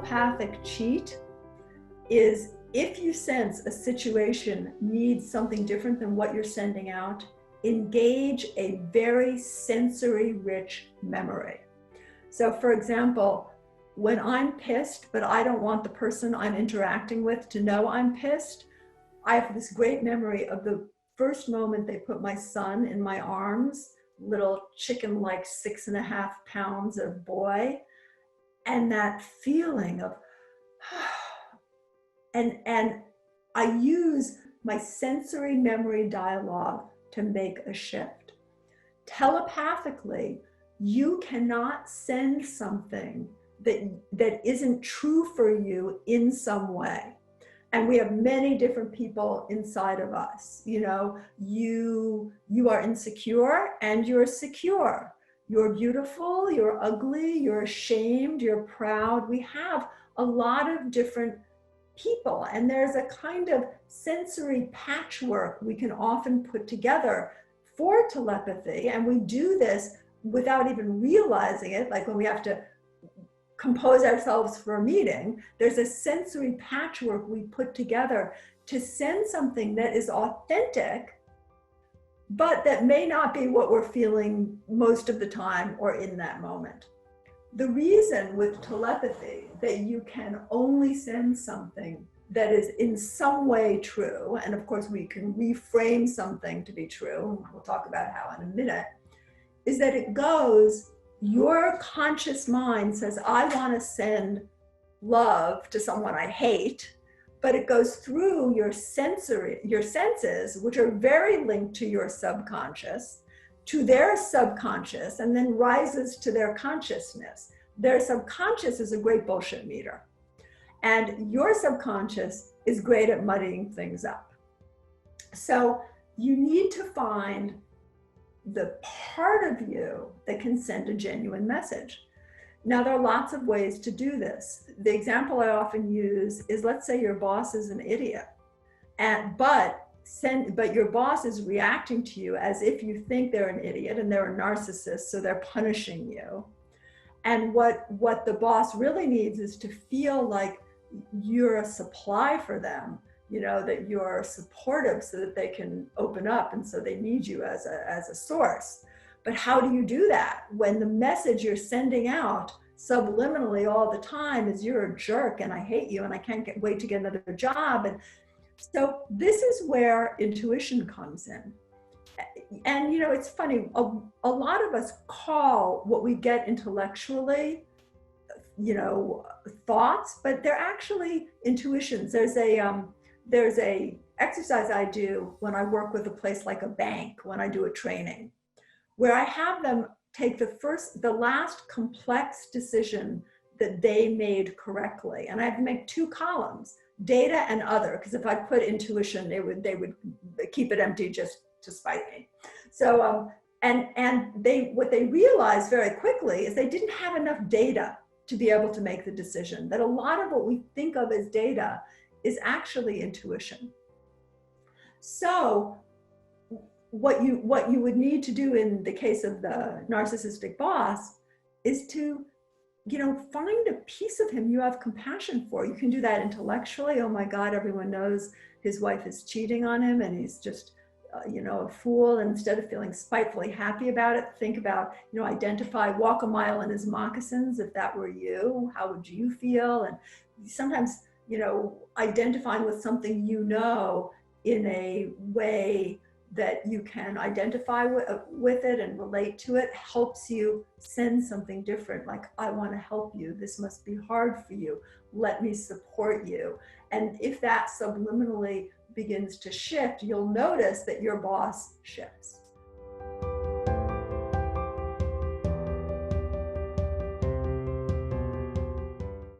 telepathic cheat is if you sense a situation needs something different than what you're sending out, engage a very sensory-rich memory. So for example, when I'm pissed, but I don't want the person I'm interacting with to know I'm pissed, I have this great memory of the first moment they put my son in my arms, little chicken like 6.5 pounds of boy, and that feeling of, and I use my sensory memory dialogue to make a shift. Telepathically, you cannot send something that isn't true for you in some way. And we have many different people inside of us. You know, you are insecure and you're secure. You're beautiful, you're ugly, you're ashamed, you're proud. We have a lot of different people, and there's a kind of sensory patchwork we can often put together for telepathy. And we do this without even realizing it, like when we have to compose ourselves for a meeting, there's a sensory patchwork we put together to send something that is authentic, but that may not be what we're feeling most of the time or in that moment. The reason with telepathy that you can only send something that is in some way true, and of course we can reframe something to be true, we'll talk about how in a minute, is that it goes, your conscious mind says, I want to send love to someone I hate, but it goes through your senses, which are very linked to your subconscious, to their subconscious, and then rises to their consciousness. Their subconscious is a great bullshit meter. And your subconscious is great at muddying things up. So you need to find the part of you that can send a genuine message. Now, there are lots of ways to do this. The example I often use is, let's say your boss is an idiot, but your boss is reacting to you as if you think they're an idiot and they're a narcissist, so they're punishing you. And what the boss really needs is to feel like you're a supply for them, you know, that you're supportive so that they can open up, and so they need you as a source. But how do you do that when the message you're sending out subliminally all the time is you're a jerk and I hate you and I can't wait to get another job? And so this is where intuition comes in. And you know, it's funny, a lot of us call what we get intellectually, you know, thoughts, but they're actually intuitions. There's a exercise I do when I work with a place like a bank, when I do a training, where I have them take the last complex decision that they made correctly. And I have to make 2 columns, data and other, because if I put intuition, they would keep it empty just to spite me. So, what they realized very quickly is they didn't have enough data to be able to make the decision, that a lot of what we think of as data is actually intuition. So what you would need to do in the case of the narcissistic boss is to, you know, find a piece of him you have compassion for. You can do that intellectually. Oh my God, everyone knows his wife is cheating on him and he's just, you know, a fool. And instead of feeling spitefully happy about it, think about, you know, identify, walk a mile in his moccasins. If that were you, how would you feel? And sometimes, you know, identifying with something, you know, in a way that you can identify with it and relate to it helps you send something different. Like, I want to help you. This must be hard for you. Let me support you. And if that subliminally begins to shift, you'll notice that your boss shifts.